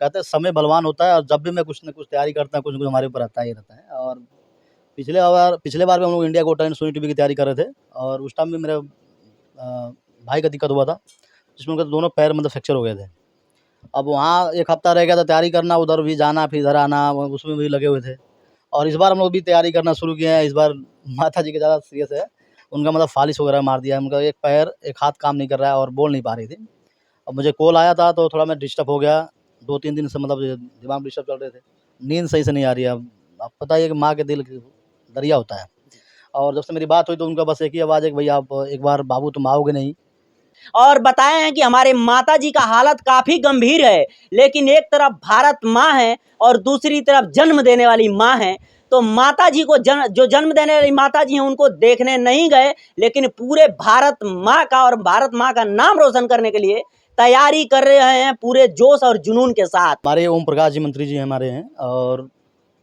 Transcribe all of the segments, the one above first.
कहते हैं समय बलवान होता है और जब भी मैं कुछ न कुछ तैयारी करता हूँ, कुछ न कुछ हमारे ऊपर आता ही रहता है। और पिछले बार भी हम लोग India got talent Sony TV की तैयारी कर रहे थे और उस टाइम भी मेरे भाई का दिक्कत हुआ था, जिसमें उनके दोनों पैर मतलब फ्रैक्चर हो गए थे। अब वहाँ 1 हफ्ता रह गया था तैयारी करना, उधर भी जाना फिर इधर आना, उसमें भी लगे हुए थे। और इस बार हम लोग भी तैयारी करना शुरू किए हैं। इस बार माताजी का ज़्यादा सीरियस है, उनका मतलब फ़ालिश वगैरह मार दिया है, उनका एक पैर, एक हाथ काम नहीं कर रहा है और बोल नहीं पा रही थी। अब मुझे कॉल आया था तो थोड़ा मैं डिस्टर्ब हो गया, 2-3 दिन से मतलब दिमाग में डिस्टर्ब चल रहे थे। नींद सही से नहीं आ रही है। अब पता ही है कि माँ के दिल दरिया होता है। और जब से मेरी बात हुई तो उनका बस एक ही आवाज़ है कि भैया आप एक बार बाबू तुम आओगे नहीं। और बताए हैं कि हमारे माताजी का हालत काफी गंभीर है, लेकिन एक तरफ भारत माँ है और दूसरी तरफ जन्म देने वाली माँ है। तो माताजी को जो जन्म देने वाली माताजी हैं उनको देखने नहीं गए, लेकिन पूरे भारत माँ का और भारत माँ का नाम रोशन करने के लिए तैयारी कर रहे हैं पूरे जोश और जुनून के साथ। हमारे ओम प्रकाश जी मंत्री जी हमारे हैं और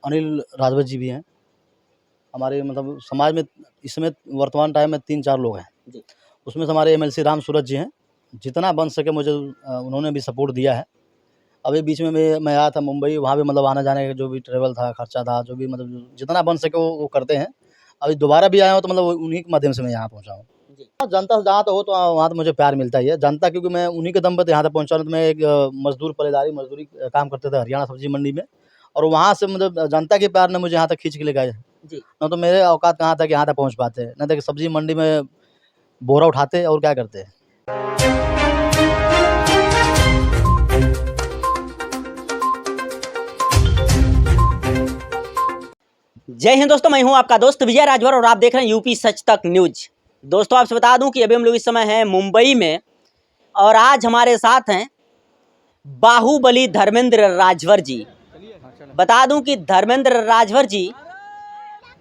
अनिल राजभर जी भी हैं। हमारे मतलब समाज में इस समय वर्तमान टाइम में 3-4 लोग हैं जी। उसमें से हमारे एमएलसी राम सूरत जी हैं। जितना बन सके मुझे उन्होंने भी सपोर्ट दिया है। अभी बीच में मैं आया था मुंबई, वहाँ भी मतलब आने-जाने का जो भी ट्रैवल था, खर्चा था, जो भी मतलब जितना बन सके वो करते हैं। अभी दोबारा भी आया हूँ तो मतलब उन्हीं के माध्यम से मैं यहाँ पहुँचा हूँ। जनता से जहाँ तक हो तो वहाँ तो मुझे प्यार मिलता ही है। जनता क्योंकि मैं उन्हीं के दम पे तो यहाँ तक पहुँचा हूँ। तो मैं एक मज़दूरी काम करते थे हरियाणा सब्ज़ी मंडी में और वहाँ से मतलब जनता के प्यार ने मुझे यहाँ तक खींच के ले गए। ना तो मेरे औकात कहाँ था कि यहाँ तक पहुँच पाते। ना तो सब्ज़ी मंडी में बोरा उठाते और क्या करते। जय हिंद दोस्तों, मैं हूं आपका दोस्त विजय राजभर और आप देख रहे हैं यूपी सच तक न्यूज। दोस्तों आपसे बता दूं कि अभी हम लोग इस समय हैं मुंबई में और आज हमारे साथ हैं बाहुबली धर्मेंद्र राजभर जी। बता दूं कि धर्मेंद्र राजभर जी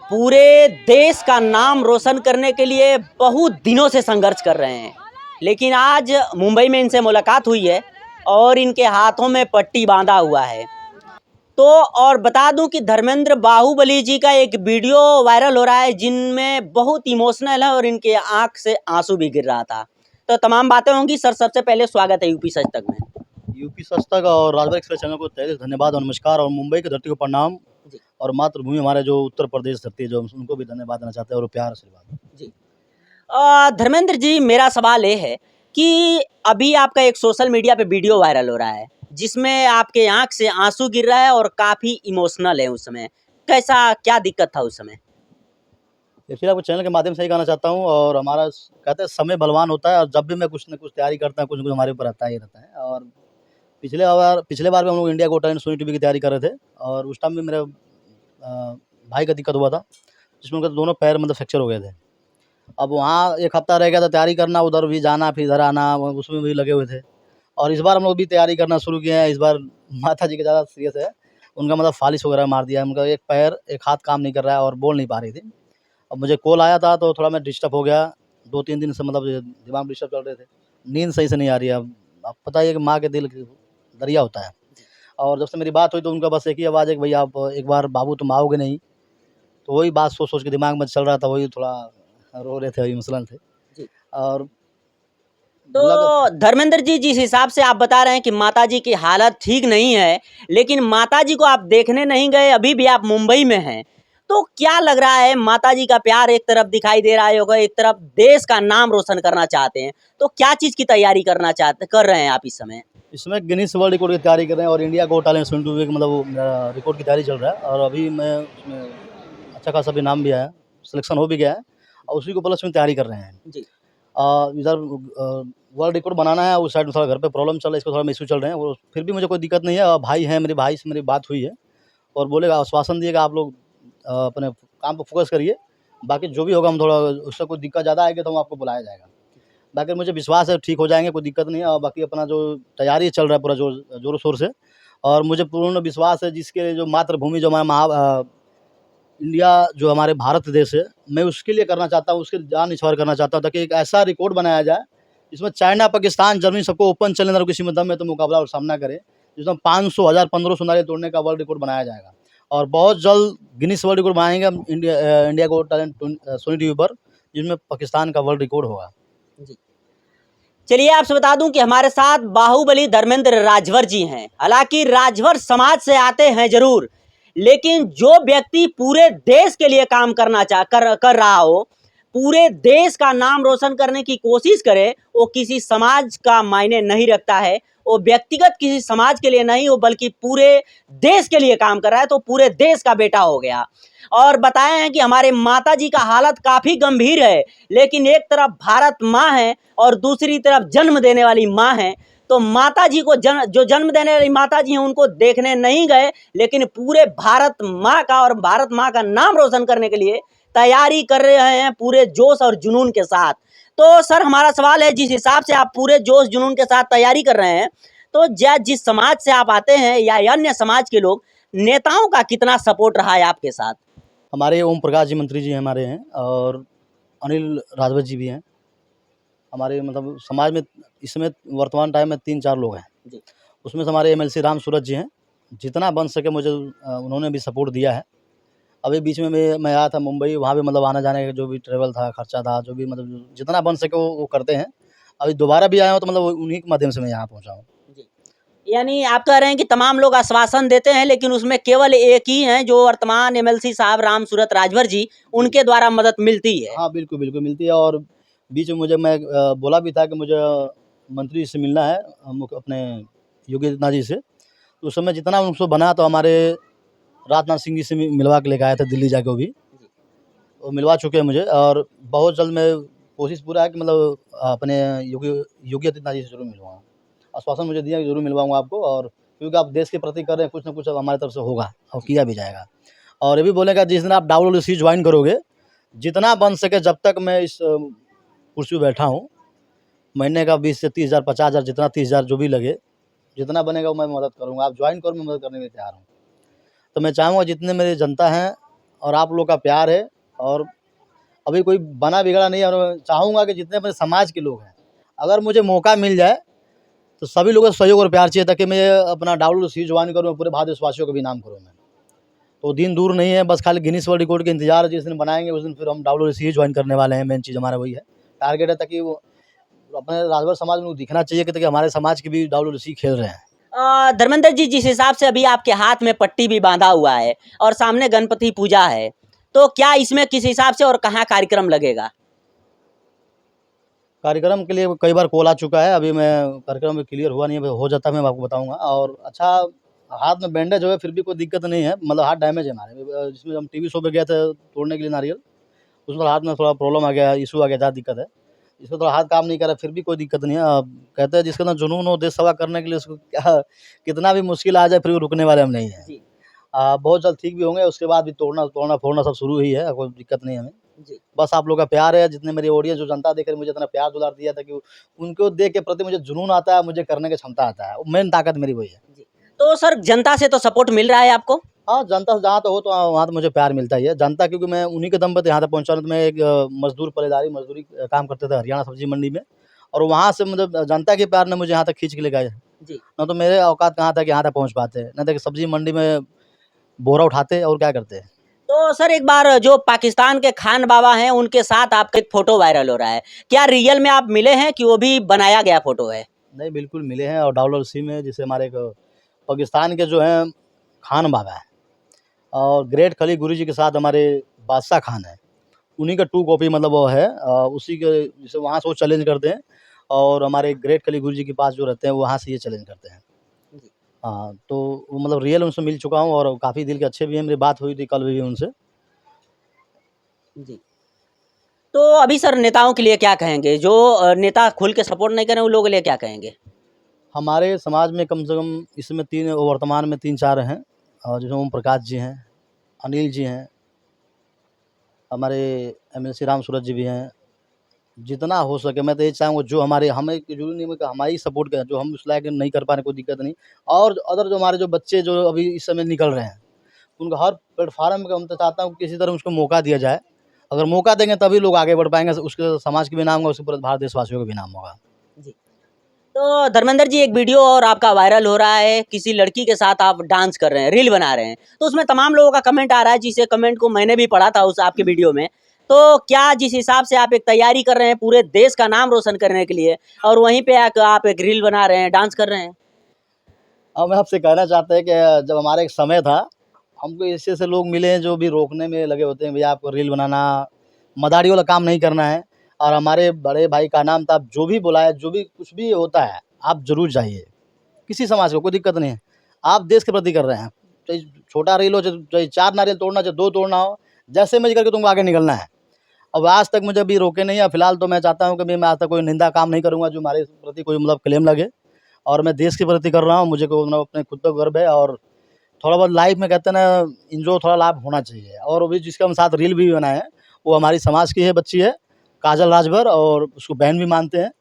पूरे देश का नाम रोशन करने के लिए बहुत दिनों से संघर्ष कर रहे हैं, लेकिन आज मुंबई में इनसे मुलाकात हुई है और इनके हाथों में पट्टी बांधा हुआ है। तो और बता दूं कि धर्मेंद्र बाहुबली जी का एक वीडियो वायरल हो रहा है जिनमें बहुत इमोशनल है और इनके आंख से आंसू भी गिर रहा था। तो तमाम बातें होंगी सर। सबसे पहले स्वागत है यूपी सच तक में। यूपी सच तक और राजभर एक्सप्रेस चैनल को तहे दिल से धन्यवाद और नमस्कार और मुंबई की धरती को प्रणाम और मातृभूमि हमारे जो उत्तर प्रदेश धरती है जो उनको भी धन्यवाद देना चाहते हैं और प्यार आशीर्वाद जी। धर्मेंद्र जी, मेरा सवाल ये है कि अभी आपका एक सोशल मीडिया पे वीडियो वायरल हो रहा है जिसमें आपके आंख से आंसू गिर रहा है और काफी इमोशनल है। उस समय कैसा क्या दिक्कत था उस समय? इसलिए आपको चैनल के माध्यम से ही कहना चाहता हूँ और हमारा कहते हैं समय बलवान होता है और जब भी मैं कुछ न कुछ तैयारी करता हूँ, कुछ न कुछ हमारे ऊपर आता ही रहता है। और पिछले बार भी हम लोग India got talent Sony TV की तैयारी कर रहे थे और उस टाइम भी मेरे भाई का दिक्कत हुआ था, जिसमें उनके दोनों पैर मतलब फ्रैक्चर हो गए थे। अब वहाँ 1 हफ्ता रह गया था तैयारी करना, उधर भी जाना फिर इधर आना, उसमें भी लगे हुए थे। और इस बार हम लोग भी तैयारी करना शुरू किए हैं। इस बार माताजी का ज़्यादा सीरियस है, उनका मतलब फ़ालिश वगैरह मार दिया है, उनका एक पैर, एक हाथ काम नहीं कर रहा है और बोल नहीं पा रही थी। अब मुझे कॉल आया था तो थोड़ा मैं डिस्टर्ब हो गया, 2-3 दिन से मतलब दिमाग में डिस्टर्ब चल रहे थे। नींद सही से नहीं आ रही है। अब पता ही है कि माँ के दिल दरिया होता है। और जब से मेरी बात हुई तो उनका बस एक ही आवाज़ है कि भैया आप एक बार बाबू तुम आओगे नहीं। तो वही बात सोच-सोच के दिमाग में चल रहा था, वही थोड़ा रो रहे थे, इमोशनल थे। और तो धर्मेंद्र जी, जिस हिसाब से आप बता रहे हैं कि माताजी की हालत ठीक नहीं है, लेकिन माताजी को आप देखने नहीं गए, अभी भी आप मुंबई में हैं, तो क्या लग रहा है? माताजी का प्यार एक तरफ दिखाई दे रहा होगा, एक तरफ देश का नाम रोशन करना चाहते हैं, तो क्या चीज़ की तैयारी कर रहे हैं आप इस समय? इसमें गिनीज वर्ल्ड रिकॉर्ड की तैयारी कर रहे हैं और India got talent Sony TV का मतलब रिकॉर्ड की तैयारी चल रहा है और अभी मैं उसमें अच्छा खासा भी नाम भी आया, सिलेक्शन हो भी गया है और उसी को उपलक्ष्य में तैयारी कर रहे हैं। जी। इधर वर्ल्ड रिकॉर्ड बनाना है, उस साइड में थोड़ा घर पे प्रॉब्लम चल रहा है, इसको थोड़ा इश्यू चल रहे हैं। वो फिर भी मुझे कोई दिक्कत नहीं है। भाई हैं, मेरे भाई से मेरी बात हुई है और बोलेगा, आश्वासन दिएगा आप लोग अपने काम पे फोकस करिए, बाकी जो भी होगा हम थोड़ा उससे कोई दिक्कत ज़्यादा आएगी तो हम आपको बुलाया जाएगा। बाकी मुझे विश्वास है ठीक हो जाएँगे, कोई दिक्कत नहीं है। और बाकी अपना जो तैयारी चल रहा है पूरा ज़ोरों-शोर से और मुझे पूर्ण विश्वास है जिसके जो मातृभूमि जो हमारा इंडिया जो हमारे भारत देश है, मैं उसके लिए करना चाहता हूँ, उसकी जान न्यौछावर करना चाहता हूँ ताकि एक ऐसा रिकॉर्ड बनाया जाए, जिसमें चाइना, पाकिस्तान, जर्मनी सबको ओपन चैलेंज किसी में दम है तो मुकाबला और सामना करे, जिसमें 500, 1000, 1500 नारे तोड़ने का वर्ल्ड रिकॉर्ड बनाया जाएगा। और बहुत जल्द गिनीज वर्ल्ड रिकॉर्ड बनाएँगे हम India got talent Sony TV पर, जिसमें पाकिस्तान का वर्ल्ड रिकॉर्ड होगा। जी। चलिए आपसे बता दूं कि हमारे साथ बाहुबली धर्मेंद्र राजभर जी हैं। हालांकि राजभर समाज से आते हैं जरूर, लेकिन जो व्यक्ति पूरे देश के लिए काम कर रहा हो, पूरे देश का नाम रोशन करने की कोशिश करे, वो किसी समाज का मायने नहीं रखता है। वो व्यक्तिगत किसी समाज के लिए नहीं हो, बल्कि पूरे देश के लिए काम कर रहा है, तो पूरे देश का बेटा हो गया। और बताए हैं कि हमारे माता जी का हालत काफी गंभीर है, लेकिन एक तरफ भारत माँ है और दूसरी तरफ जन्म देने वाली माँ है। तो माता जी को जो जन्म देने वाली माता जी हैं उनको देखने नहीं गए, लेकिन पूरे भारत माँ का और भारत माँ का नाम रोशन करने के लिए तैयारी कर रहे हैं पूरे जोश और जुनून के साथ। तो सर हमारा सवाल है, जिस हिसाब से आप पूरे जोश जुनून के साथ तैयारी कर रहे हैं, तो जिस समाज से आप आते हैं या अन्य समाज के लोग, नेताओं का कितना सपोर्ट रहा है आपके साथ? हमारे ओम प्रकाश जी मंत्री जी हमारे हैं, और अनिल राजभर जी भी हैं। हमारे मतलब समाज में इस समय वर्तमान टाइम में 3-4 लोग हैं जी। उसमें से हमारे एमएलसी राम सूरत जी हैं। जितना बन सके मुझे उन्होंने भी सपोर्ट दिया है। अभी बीच में मैं आया था मुंबई, वहाँ भी मतलब आने जाने का जो भी ट्रैवल था, खर्चा था, जो भी मतलब जितना बन सके वो करते हैं। अभी दोबारा भी आया हूँ तो मतलब उन्हीं के माध्यम से मैं यहाँ पहुँचा हूँ। यानी आप कह रहे हैं कि तमाम लोग आश्वासन देते हैं, लेकिन उसमें केवल एक ही हैं जो वर्तमान एमएलसी साहब राम सूरत राजभर जी, उनके द्वारा मदद मिलती है। हाँ, बिल्कुल, बिल्कुल मिलती है। और बीच में मुझे मैं बोला भी था कि मुझे मंत्री से मिलना है, अपने योगी आदित्यनाथ जी से। तो उस समय जितना उनको बना तो हमारे राजनाथ सिंह जी से मिलवा के लेके आए थे दिल्ली जाके, वो भी वो मिलवा चुके हैं मुझे। और बहुत जल्द मैं कोशिश पूरा है कि मतलब अपने योगी आदित्यनाथ जी से ज़रूर मिलवाऊँ। आश्वासन मुझे दिया कि ज़रूर मिलवाऊँगा आपको, और क्योंकि आप देश के प्रति कर रहे हैं, कुछ ना कुछ अब हमारी तरफ से होगा और किया भी जाएगा। और ये भी बोलेगा जिस दिन आप WWC ज्वाइन करोगे, जितना बन सके, जब तक मैं इस कुर्सी पे बैठा हूँ, महीने का 20 से 30 हज़ार, 50 हज़ार, जितना 30 हज़ार जो भी लगे, जितना बनेगा वो मैं मदद करूँगा। आप ज्वाइन करो, मैं मदद करने के लिए तैयार हूँ। तो मैं चाहूँगा जितने मेरी जनता हैं और आप लोग का प्यार है, और अभी कोई बना बिगड़ा नहीं है, और चाहूँगा कि जितने अपने समाज के लोग हैं, अगर मुझे मौका मिल जाए तो सभी लोगों का सहयोग और प्यार चाहिए, ताकि मैं अपना WWC ज्वाइन करूँ, पूरे भारत देशवासियों का भी नाम करूँ मैं। तो दिन दूर नहीं है, बस खाली गिनीज वर्ल्ड रिकॉर्ड का इंतजार है। जिस दिन बनाएंगे उस दिन फिर हम WWC ज्वाइन करने वाले हैं। मेन चीज़ हमारा वही है, टारगेट है, ताकि वो अपने राजभर समाज में दिखना चाहिए कि ताकि हमारे समाज के भी WWC खेल रहे हैं। धर्मेंद्र जी, जिस हिसाब से अभी आपके हाथ में पट्टी भी बांधा हुआ है और सामने गणपति पूजा है, तो क्या इसमें किस हिसाब से और कहाँ कार्यक्रम लगेगा? कार्यक्रम के लिए कई बार कॉल आ चुका है, अभी मैं कार्यक्रम में क्लियर हुआ नहीं है, हो जाता है मैं आपको बताऊँगा। और अच्छा, हाथ में बैंडेज है, फिर भी कोई दिक्कत नहीं है, मतलब हाथ डैमेज है हमारे। जिसमें हम टीवी शो पे गए थे तोड़ने के लिए नारियल, उसमें हाथ में थोड़ा प्रॉब्लम आ गया, इशू आ गया, ज़्यादा दिक्कत है। इसमें थोड़ा हाथ काम नहीं कर रहा, फिर भी कोई दिक्कत नहीं है। कहते हैं जिसके अंदर जुनून हो देश सेवा करने के लिए, उसको क्या कितना भी मुश्किल आ जाए, फिर वो रुकने वाले हम नहीं हैं। जी। बहुत जल्द ठीक भी होंगे, उसके बाद भी तोड़ना फोड़ना सब शुरू ही है, कोई दिक्कत नहीं है हमें। जी। बस आप लोग का प्यार है, जितने मेरी ऑडियंस जो जनता देख रही है, मुझे इतना प्यार दुलार दिया था कि उनको देख के प्रति मुझे जुनून आता है, मुझे करने की क्षमता आता है। मेन ताकत मेरी वही है। जी। तो सर जनता से तो सपोर्ट मिल रहा है आपको? हाँ, जनता से जहाँ तो हो तो वहाँ तो मुझे प्यार मिलता ही है। जनता, क्योंकि मैं उन्हीं के दम पे तो यहाँ तक पहुँचा हूँ। तो मैं एक मज़दूरी काम करते थे हरियाणा सब्जी मंडी में, और वहाँ से मतलब जनता के प्यार ने मुझे यहाँ तक खींच के ले गए। जी। ना तो मेरे औकात कहाँ था कि यहाँ तक पहुँच पाते, ना तो सब्जी मंडी में बोरा उठाते और क्या करते। तो सर एक बार जो पाकिस्तान के खान बाबा हैं, उनके साथ आपका एक फोटो वायरल हो रहा है, क्या रियल में आप मिले हैं कि वो भी बनाया गया फोटो है? नहीं, बिल्कुल मिले हैं। और WWC में जैसे हमारे एक पाकिस्तान के जो हैं खान बाबा हैं, और ग्रेट खली गुरु जी के साथ हमारे बादशाह खान हैं, उन्हीं का 2 कॉपी मतलब वो है। उसी के जैसे वहाँ से वो चैलेंज करते हैं, और हमारे ग्रेट खली गुरु जी के पास जो रहते हैं वहाँ से ये चैलेंज करते हैं। जी। हाँ, तो वो मतलब रियल उनसे मिल चुका हूँ, और काफ़ी दिल के अच्छे भी हैं। मेरी बात हुई थी कल भी उनसे। जी। तो अभी सर नेताओं के लिए क्या कहेंगे? जो नेता खुल के सपोर्ट नहीं कर रहे, उन लोगों के लिए क्या कहेंगे? हमारे समाज में कम से कम इसमें वर्तमान में 3-4 हैं, और जिसमें ओम प्रकाश जी हैं, अनिल जी हैं, हमारे एमएलसी राम सूरत जी भी हैं। जितना हो सके मैं तो ये चाहूँगा, जो हमें ज़रूरी नहीं है कि हमारी सपोर्ट करें, जो हम उस लायक नहीं कर पा रहे, कोई दिक्कत नहीं। और अदर जो हमारे जो बच्चे जो अभी इस समय निकल रहे हैं, उनको हर प्लेटफ़ार्म पे हम तो चाहता हूँ कि किसी तरह उसको मौका दिया जाए। अगर मौका देंगे तभी लोग आगे बढ़ पाएँगे, उसके समाज का भी नाम होगा, उसके पूरे भारत देशवासियों का भी नाम होगा। जी। तो धर्मेंद्र जी, एक वीडियो और आपका वायरल हो रहा है, किसी लड़की के साथ आप डांस कर रहे हैं, रील बना रहे हैं, तो उसमें तमाम लोगों का कमेंट आ रहा है, जिसे कमेंट को मैंने भी पढ़ा था उस आपके वीडियो में। तो क्या जिस हिसाब से आप एक तैयारी कर रहे हैं पूरे देश का नाम रोशन करने के लिए, और वहीं पे आप एक रील बना रहे हैं, डांस कर रहे हैं। अब मैं आपसे कहना चाहते हैं कि जब हमारा एक समय था, हमको ऐसे-ऐसे लोग मिले हैं जो भी रोकने में लगे होते हैं, भैया आपको रील बनाना, मदारी वाला काम नहीं करना है। और हमारे बड़े भाई का नाम था, जो भी बुलाए, जो भी कुछ भी होता है, आप ज़रूर जाइए। किसी समाज को कोई दिक्कत नहीं है। आप देश के प्रति कर रहे हैं, चाहे छोटा रील हो, चाहे 4 नारियल तोड़ना, चाहे 2 तोड़ना हो, जैसे मर्ज़ी करके तुमको आगे निकलना है। अब आज तक मुझे अभी रोके नहीं है, फिलहाल तो मैं चाहता हूँ कि मैं आज तक कोई निंदा काम नहीं करूँगा जो हमारे प्रति कोई मतलब क्लेम लगे। और मैं देश के प्रति कर रहा हूँ, मुझे को मतलब अपने खुद पे गर्व है। और थोड़ा बहुत लाइफ में कहते हैं ना, एन्जॉय थोड़ा लाभ होना चाहिए। और वो भी जिसके हम साथ रील भी बनाए हैं, वो हमारी समाज की है, बच्ची है, काजल राजभर, और उसको बहन भी मानते हैं।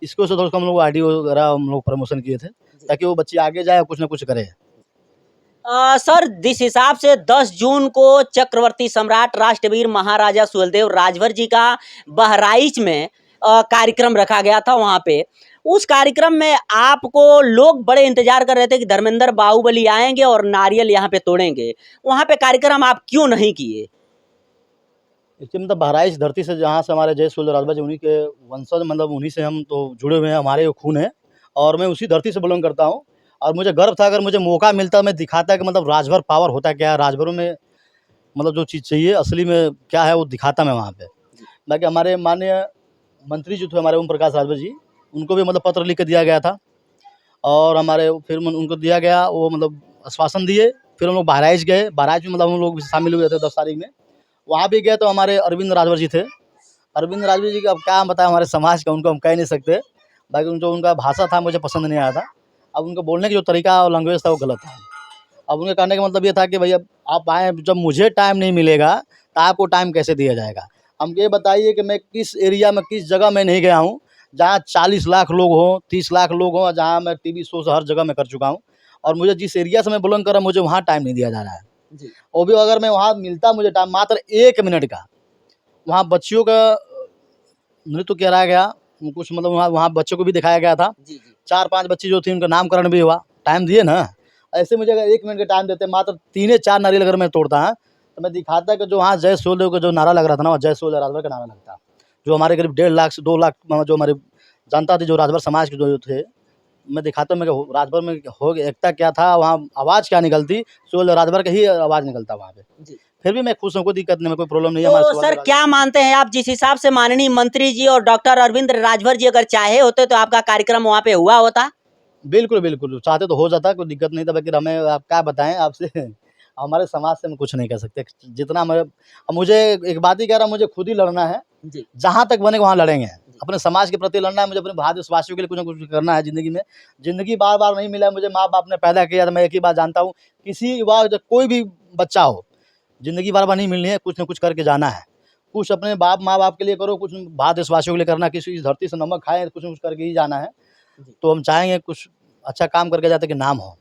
इसकी वजह से थोड़ा हम लोग ऑडियो वगैरह हम लोग प्रमोशन किए थे, ताकि वो बच्ची आगे जाए और कुछ ना कुछ करे। सर जिस हिसाब से 10 जून को चक्रवर्ती सम्राट राष्ट्रवीर महाराजा सुहेलदेव राजभर जी का बहराइच में कार्यक्रम रखा गया था, वहां पे उस कार्यक्रम में आपको लोग बड़े इंतजार कर रहे थे कि धर्मेंद्र बाहुबली आएंगे और नारियल यहाँ पे तोड़ेंगे, वहां पे कार्यक्रम आप क्यों नहीं किए? इसलिए मतलब बहराइच धरती से, जहाँ से हमारे जय सुहेलदेव राजभर जी, उन्हीं के वंशज, मतलब उन्हीं से हम तो जुड़े हुए हैं, हमारे वो खून है। और मैं उसी धरती से बिलोंग करता हूँ। और मुझे गर्व था, अगर मुझे मौका मिलता, मैं दिखाता कि मतलब राजभर पावर होता क्या है, राजभरों में मतलब जो चीज़ चाहिए असली में क्या है, वो दिखाता मैं वहाँ पे। बाकी हमारे माननीय मंत्री जो थे, हमारे ओम प्रकाश राजभर जी, उनको भी मतलब पत्र लिख के दिया गया था। और हमारे फिर उनको दिया गया, वो मतलब आश्वासन दिए। फिर हम लोग बहराइच गए, बहराइच में मतलब हम लोग भी शामिल हुए थे 10 तारीख में। वहाँ भी गए तो हमारे अरविंद राजभर जी थे। अरविंद राजभर जी का अब क्या हम बताएं, हमारे समाज का, उनको हम कह नहीं सकते। बाकी जो उनका भाषा था मुझे पसंद नहीं आया था। अब उनका बोलने का जो तरीका और लैंग्वेज था वो गलत था। अब उनके कहने का मतलब ये था कि भैया आप आएँ, जब मुझे टाइम नहीं मिलेगा तो आपको टाइम कैसे दिया जाएगा। हम ये बताइए कि मैं किस एरिया में, किस जगह में नहीं गया हूँ, जहाँ 40 लाख लोग हों, 30 लाख लोग हों, जहाँ मैं टीवी शो से हर जगह मैं कर चुका हूँ। और मुझे जिस एरिया से मैं बिलोंग कर रहा हूँ, मुझे वहाँ टाइम नहीं दिया जा रहा है। जी। वो भी अगर मैं वहाँ मिलता, मुझे टाइम मात्र 1 मिनट का, वहाँ बच्चियों का नृत्य कराया गया, कुछ मतलब वहाँ वहाँ बच्चों को भी दिखाया गया था। जी जी 4-5 बच्ची जो थी, उनका नामकरण भी हुआ। टाइम दिए ना, ऐसे मुझे अगर 1 मिनट का टाइम देते, मात्र 3 या 4 नारियल अगर मैं तोड़ता है, तो मैं दिखाता कि जो वहाँ जय सुहेलदेव का जो नारा लग रहा था ना, वो जय सुहेलदेव राजभर का नारा लगता। जो हमारे करीब 1.5 लाख से 2 लाख जो हमारे जनता थी, जो राजभर समाज के जो थे, मैं दिखाता मैं कि राजभर में हो एकता क्या था, वहाँ आवाज़ क्या निकलती, सुहेलदेव राजभर का ही आवाज़ निकलता वहाँ पे। जी। फिर भी मैं खुश हूँ, कोई दिक्कत नहीं है, कोई प्रॉब्लम नहीं है हमारे तो सुहेलदेव सर राजभर। क्या मानते हैं आप, जिस हिसाब से माननीय मंत्री जी और डॉक्टर अरविंद राजभर जी अगर चाहे होते तो आपका कार्यक्रम वहां पे हुआ होता? बिल्कुल, बिल्कुल, चाहते तो हो जाता, कोई दिक्कत नहीं था, लेकिन हमें आप क्या बताएँ आपसे हमारे समाज से हम कुछ नहीं कह सकते। जितना मैं, अब मुझे एक बात ही कह रहा हूँ, मुझे खुद ही लड़ना है, जी। जहाँ तक बने वहाँ लड़ेंगे। अपने समाज के प्रति लड़ना है, मुझे अपने भारतवासियों के लिए कुछ न कुछ करना है ज़िंदगी में। ज़िंदगी बार-बार नहीं मिला है, मुझे माँ-बाप ने पैदा किया था, मैं एक ही बात जानता हूँ, किसी युवा जब कोई भी बच्चा हो, ज़िंदगी बार-बार नहीं मिलनी है, कुछ न कुछ करके जाना है। कुछ अपने माँ-बाप के लिए करो, कुछ भारत देशवासियों के लिए करना, किसी इस धरती से नमक खाएँ, कुछ न कुछ करके ही जाना है। तो हम चाहेंगे कुछ अच्छा काम करके जाते कि नाम हो।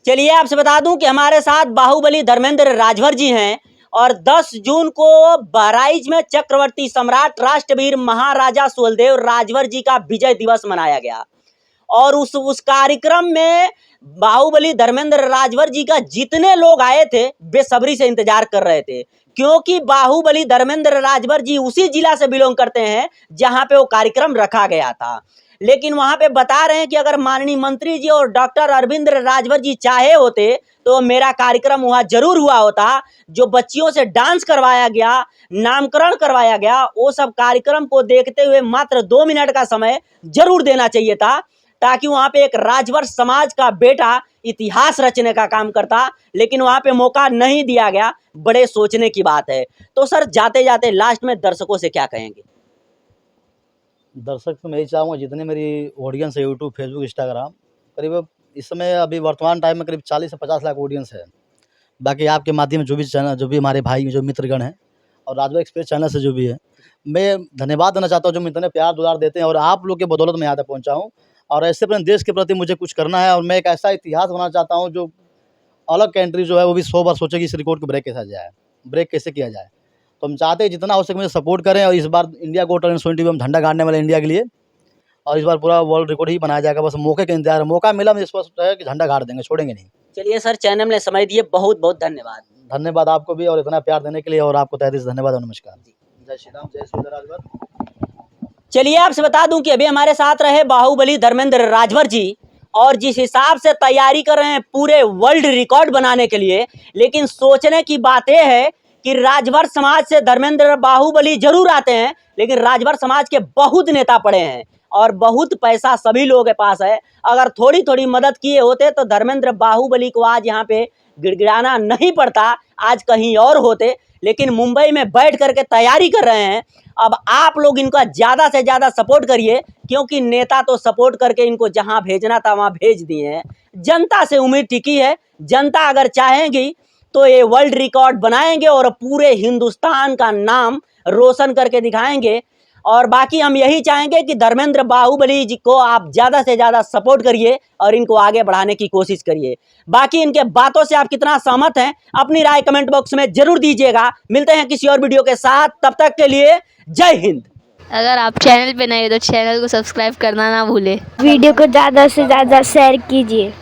चलिए आपसे बता दूं कि हमारे साथ बाहुबली धर्मेंद्र राजभर जी हैं, और 10 जून को बहराइच में चक्रवर्ती सम्राट राष्ट्रवीर महाराजा सुहेलदेव राजभर जी का विजय दिवस मनाया गया। और उस कार्यक्रम में बाहुबली धर्मेंद्र राजभर जी का जितने लोग आए थे बेसब्री से इंतजार कर रहे थे, क्योंकि बाहुबली धर्मेंद्र राजभर जी उसी जिला से बिलोंग करते हैं जहां पे वो कार्यक्रम रखा गया था। लेकिन वहां पे बता रहे हैं कि अगर माननीय मंत्री जी और डॉक्टर अरविंद राजभर जी चाहे होते तो मेरा कार्यक्रम वहां जरूर हुआ होता। जो बच्चियों से डांस करवाया गया, नामकरण करवाया गया, वो सब कार्यक्रम को देखते हुए मात्र 2 मिनट का समय जरूर देना चाहिए था, ताकि वहां पे एक राजभर समाज का बेटा इतिहास रचने का काम करता। लेकिन वहां पे मौका नहीं दिया गया, बड़े सोचने की बात है। तो सर जाते जाते लास्ट में दर्शकों से क्या कहेंगे? दर्शक से मैं यही चाहूँगा, जितने मेरी ऑडियंस है यूट्यूब, फेसबुक, इंस्टाग्राम, करीब इस समय अभी वर्तमान टाइम में करीब 40 से 50 लाख ऑडियंस है। बाकी आपके माध्यम जो भी चैनल, जो भी हमारे भाई, जो मित्रगण हैं, और राजभर एक्सप्रेस चैनल से जो भी है, मैं धन्यवाद देना चाहता हूँ, जो इतने प्यार दुलार देते हैं, और आप लोग के बदौलत मैं यहाँ तक पहुँचा हूँ। और ऐसे अपने देश के प्रति मुझे कुछ करना है, और मैं एक ऐसा इतिहास बनाना चाहता हूँ, जो अलग कंट्री जो है वो भी 100 बार सोचे कि इस रिकॉर्ड को ब्रेक कैसे किया जाए। तो हम चाहते हैं जितना हो सके मुझे सपोर्ट करें, और इस बार India got talent Sony TV में हम झंडा गाड़ने वाले हैं इंडिया के लिए। और इस बार पूरा वर्ल्ड रिकॉर्ड ही बनाया जाएगा, बस मौके का इंतजार है। मौका मिला, मुझे स्पष्ट है कि झंडा गाड़ देंगे, छोड़ेंगे नहीं। चलिए सर, चैनल में समय दिए बहुत बहुत धन्यवाद। धन्यवाद आपको भी, और इतना प्यार देने के लिए, और आपको तहे दिल से धन्यवाद और नमस्कार। जय श्री राम, जय सूर्य राजभर। चलिए आपसे बता दूं कि अभी हमारे साथ रहे बाहुबली धर्मेंद्र राजभर जी, और जिस हिसाब से तैयारी कर रहे हैं पूरे वर्ल्ड रिकॉर्ड बनाने के लिए, लेकिन सोचने की बात यह है कि राजभर समाज से धर्मेंद्र बाहुबली जरूर आते हैं, लेकिन राजभर समाज के बहुत नेता पड़े हैं और बहुत पैसा सभी लोगों के पास है। अगर थोड़ी थोड़ी मदद किए होते तो धर्मेंद्र बाहुबली को आज यहाँ पे गिड़गिड़ाना नहीं पड़ता, आज कहीं और होते, लेकिन मुंबई में बैठ करके तैयारी कर रहे हैं। अब आप लोग इनका ज़्यादा से ज़्यादा सपोर्ट करिए, क्योंकि नेता तो सपोर्ट करके इनको जहां भेजना था वहां भेज दिए हैं। जनता से उम्मीद टिकी है, जनता अगर चाहेगी तो ये वर्ल्ड रिकॉर्ड बनाएंगे और पूरे हिंदुस्तान का नाम रोशन करके दिखाएंगे। और बाकी हम यही चाहेंगे कि धर्मेंद्र बाहुबली जी को आप ज़्यादा से ज़्यादा सपोर्ट करिए और इनको आगे बढ़ाने की कोशिश करिए। बाकी इनके बातों से आप कितना सहमत हैं, अपनी राय कमेंट बॉक्स में जरूर दीजिएगा। मिलते हैं किसी और वीडियो के साथ, तब तक के लिए जय हिंद। अगर आप चैनल पे नए हो तो चैनल को सब्सक्राइब करना ना भूले। वीडियो को ज़्यादा से ज़्यादा शेयर कीजिए।